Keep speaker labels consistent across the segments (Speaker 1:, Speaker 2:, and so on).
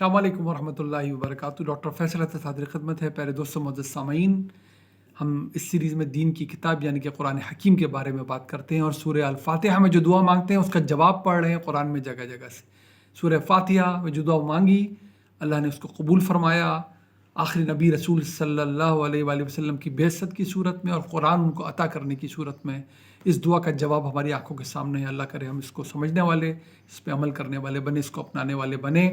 Speaker 1: अस्सलाम वालेकुम वरहमतुल्लाहि वबरकातुहू। डॉक्टर फैसल अहमद सादर खिदमत है। प्यारे दोस्तों, मुअज़्ज़ज़ सामीन, हम इस सीरीज़ में दीन की किताब यानी कि कुरान हकीम के बारे में बात करते हैं और सूरह अल-फातिहा में जो दुआ मांगते हैं उसका जवाब पढ़ रहे हैं कुरान में जगह जगह से। सूरह फातिहा में जो दुआ मांगी अल्लाह ने उसको कबूल फरमाया। आखिरी नबी रसूल सल्लल्लाहु अलैहि वसल्लम की बेइज्जत की सूरत में और कुरान उनको अता करने की सूरत में इस दुआ का जवाब हमारी आंखों के सामने है। अल्लाह करे हम इसको समझने वाले, इस पर अमल करने वाले बने, इसको अपनाने वाले बने।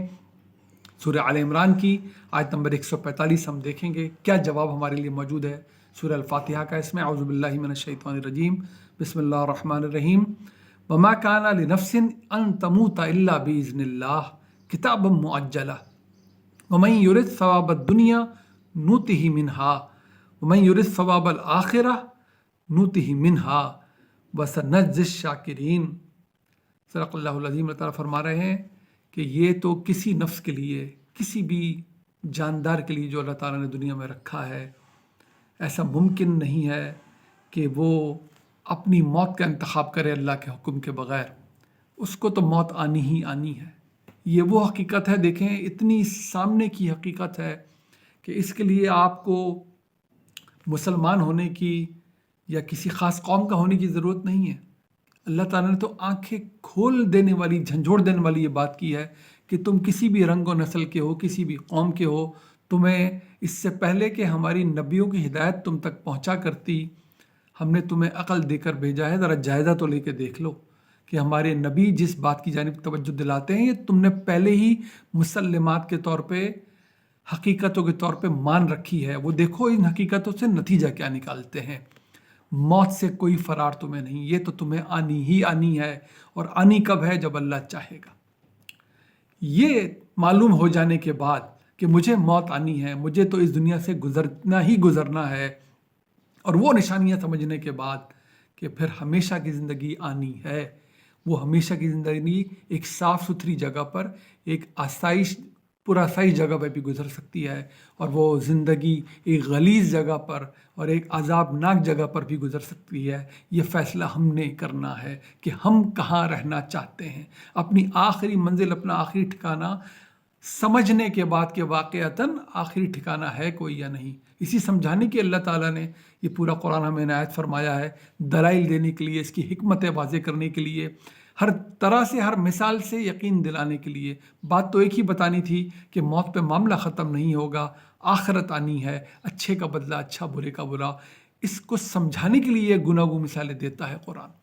Speaker 1: सूरह आल इमरान की आयत नंबर 145 हम देखेंगे क्या जवाब हमारे लिए मौजूद है सूरह अल-फातिहा का। इसमें औज़ु बिल्लाहि मिनश शैतानिर रजीम, बिस्मिल्लाहिर रहमानिर रहीम। वमा काना लिनफ्सिन अन तमूता इल्ला बिइज़्निल्लाह किताबम मुअज्जला वमन युरिद सवाबद दुनिया नूतिही मिनहा वमन युरिद सवाबल आखिरह नूतिही मिनहा वसनज्जिश शाकिरीन। सदक़ल्लाहुल अज़ीम। अल्लाह ताला फरमा रहे हैं कि ये तो किसी नफ्स के लिए, किसी भी जानदार के लिए जो अल्लाह ताला ने दुनिया में रखा है, ऐसा मुमकिन नहीं है कि वो अपनी मौत का इंतखाब करे अल्लाह के हुक्म के बग़ैर। उसको तो मौत आनी ही आनी है। ये वो हकीकत है, देखें इतनी सामने की हकीकत है कि इसके लिए आपको मुसलमान होने की या किसी ख़ास कौम का होने की ज़रूरत नहीं है। अल्लाह ताला ने तो आंखें खोल देने वाली, झंझोड़ देने वाली ये बात की है कि तुम किसी भी रंग व नस्ल के हो, किसी भी कौम के हो, तुम्हें इससे पहले कि हमारी नबियों की हिदायत तुम तक पहुंचा करती, हमने तुम्हें अक़ल देकर भेजा है। ज़रा जायज़ा तो लेके देख लो कि हमारे नबी जिस बात की जानिब तवज्जो दिलाते हैं ये तुमने पहले ही मुसल्लमात के तौर पे, हकीकतों के तौर पे मान रखी है। वो देखो इन हकीकतों से नतीजा क्या निकालते हैं। मौत से कोई फरार तुम्हें नहीं, ये तो तुम्हें आनी ही आनी है। और आनी कब है? जब अल्लाह चाहेगा। ये मालूम हो जाने के बाद कि मुझे मौत आनी है, मुझे तो इस दुनिया से गुजरना ही गुजरना है, और वो निशानियां समझने के बाद कि फिर हमेशा की ज़िंदगी आनी है। वो हमेशा की ज़िंदगी एक साफ़ सुथरी जगह पर, एक आसाइश पुरासाइश जगह पर भी गुजर सकती है, और वो ज़िंदगी एक गलीज़ जगह पर और एक अज़ाबनाक जगह पर भी गुजर सकती है। ये फ़ैसला हमने करना है कि हम कहाँ रहना चाहते हैं। अपनी आखिरी मंजिल, अपना आखिरी ठिकाना समझने के बाद कि वाक़अतन आखिरी ठिकाना है कोई या नहीं। इसी समझाने की अल्लाह ताला ने ये पूरा कुरान हमें इनायत फरमाया है, दलाइल देने के लिए, इसकी हिकमतें वाज़े करने के लिए, हर तरह से, हर मिसाल से यकीन दिलाने के लिए। बात तो एक ही बतानी थी कि मौत पे मामला ख़त्म नहीं होगा, आखिरत आनी है, अच्छे का बदला अच्छा, बुरे का बुरा। इसको समझाने के लिए गुनागू मिसालें देता है कुरान।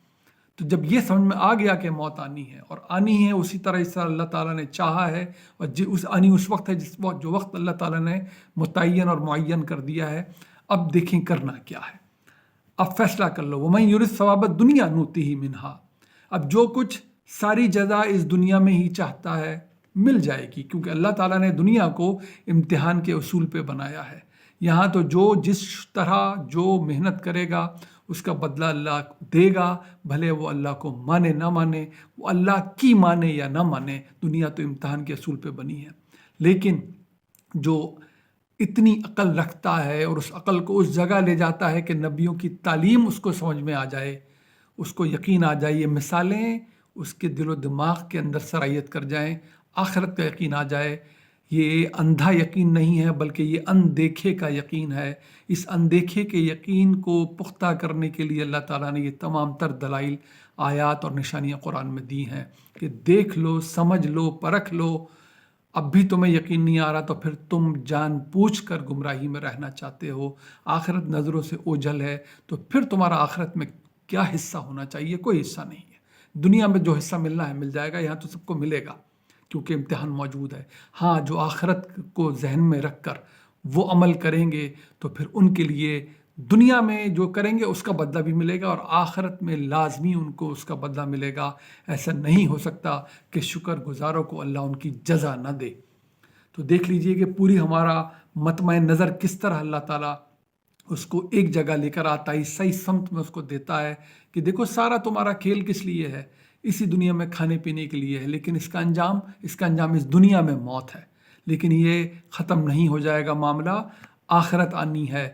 Speaker 1: तो जब ये समझ में आ गया कि मौत आनी है और आनी है उसी तरह इस तरह अल्लाह ताला ने चाहा है, और उस आनी उस वक्त है जिस वक्त जो वक्त अल्लाह ताला ने मुतय्यन और मुअय्यन कर दिया है। अब देखें करना क्या है, अब फैसला कर लो। वमन युरिद सवाबत दुनिया नूतिही मिनहा। अब जो कुछ सारी जज़ा इस दुनिया में ही चाहता है मिल जाएगी, क्योंकि अल्लाह ताला ने दुनिया को इम्तिहान के उसूल पे बनाया है। यहाँ तो जो जिस तरह जो मेहनत करेगा उसका बदला अल्लाह देगा, भले वो अल्लाह को माने ना माने, वो अल्लाह की माने या ना माने। दुनिया तो इम्तिहान के असूल पे बनी है। लेकिन जो इतनी अकल रखता है और उस अकल को उस जगह ले जाता है कि नबियों की तालीम उसको समझ में आ जाए, उसको यकीन आ जाए, ये मिसालें उसके दिलो दिमाग के अंदर सरायत कर जाएं, आखिरत का यकीन आ जाए। ये अंधा यकीन नहीं है बल्कि ये अनदेखे का यकीन है। इस अनदेखे के यकीन को पुख्ता करने के लिए अल्लाह ताला ने ये तमाम तर दलाइल, आयात और निशानियाँ कुरान में दी हैं कि देख लो, समझ लो, परख लो। अब भी तुम्हें यकीन नहीं आ रहा तो फिर तुम जानबूझकर गुमराही में रहना चाहते हो, आखिरत नज़रों से ओझल है, तो फिर तुम्हारा आखिरत में क्या हिस्सा होना चाहिए? कोई हिस्सा नहीं है। दुनिया में जो हिस्सा मिलना है मिल जाएगा, यहाँ तो सबको मिलेगा क्योंकि इम्तिहान मौजूद है। हाँ, जो आखिरत को जहन में रख कर वो अमल करेंगे तो फिर उनके लिए दुनिया में जो करेंगे उसका बदला भी मिलेगा और आखिरत में लाजमी उनको उसका बदला मिलेगा। ऐसा नहीं हो सकता कि शुक्रगुजारों को अल्लाह उनकी जज़ा न दे। तो देख लीजिए कि पूरी हमारा मतमय नज़र किस तरह अल्लाह ताला उसको एक जगह लेकर आता है, सही समत में उसको देता है कि देखो सारा तुम्हारा खेल किस लिए है, इसी दुनिया में खाने पीने के लिए है, लेकिन इसका अंजाम इस दुनिया में मौत है। लेकिन ये ख़त्म नहीं हो जाएगा मामला, आखिरत आनी है।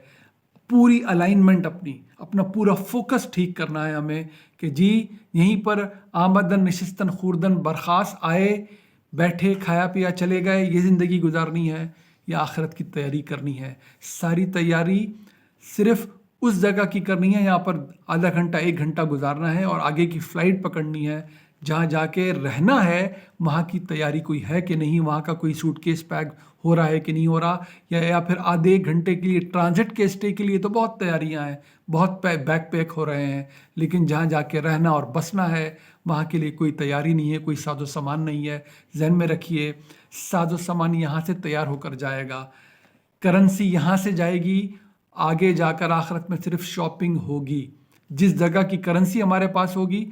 Speaker 1: पूरी अलाइनमेंट अपना पूरा फोकस ठीक करना है हमें कि जी यहीं पर आमदन नशिस्तन खुर्दन बरखास्त आए, بیٹھے کھایا پیا چلے گئے یہ زندگی گزارنی ہے یا آخرت کی تیاری کرنی ہے؟ ساری تیاری صرف اس جگہ کی کرنی ہے، یہاں پر آدھا گھنٹہ 1 گھنٹہ گزارنا ہے اور آگے کی فلائٹ پکڑنی ہے، جہاں جا کے رہنا ہے وہاں کی تیاری کوئی ہے کہ نہیں، وہاں کا کوئی سوٹ کیس پیک ہو رہا ہے کہ نہیں ہو رہا، یا پھر آدھے 1 گھنٹے کے لیے ٹرانزٹ کے اسٹے کے لیے تو بہت تیاریاں ہیں، بہت بیک پیک ہو رہے ہیں، لیکن جہاں جا کے رہنا اور بسنا ہے وہاں کے لیے کوئی تیاری نہیں ہے، کوئی ساز و سامان نہیں ہے۔ ذہن میں رکھیے، ساز و سامان یہاں سے تیار ہو کر جائے گا، کرنسی یہاں سے جائے گی، آگے جا کر آخرت میں صرف شاپنگ ہوگی۔ جس جگہ کی کرنسی ہمارے پاس ہوگی،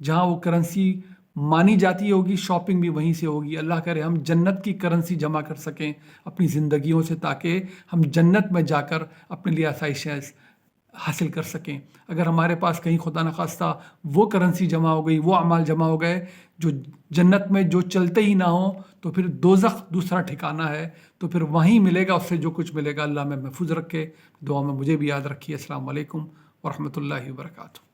Speaker 1: جہاں وہ کرنسی مانی جاتی ہوگی، شاپنگ بھی وہیں سے ہوگی۔ اللہ کرے ہم جنت کی کرنسی جمع کر سکیں اپنی زندگیوں سے، تاکہ ہم جنت میں جا کر اپنے لیے آسائشیں حاصل کر سکیں۔ اگر ہمارے پاس کہیں خدا نخواستہ وہ کرنسی جمع ہو گئی، وہ اعمال جمع ہو گئے جو جنت میں جو چلتے ہی نہ ہوں، تو پھر دوزخ دوسرا ٹھکانہ ہے، تو پھر وہیں ملے گا، اس سے جو کچھ ملے گا۔ اللہ میں محفوظ رکھے، دعا میں مجھے بھی یاد رکھیے۔ السلام علیکم ورحمۃ اللہ وبرکاتہ۔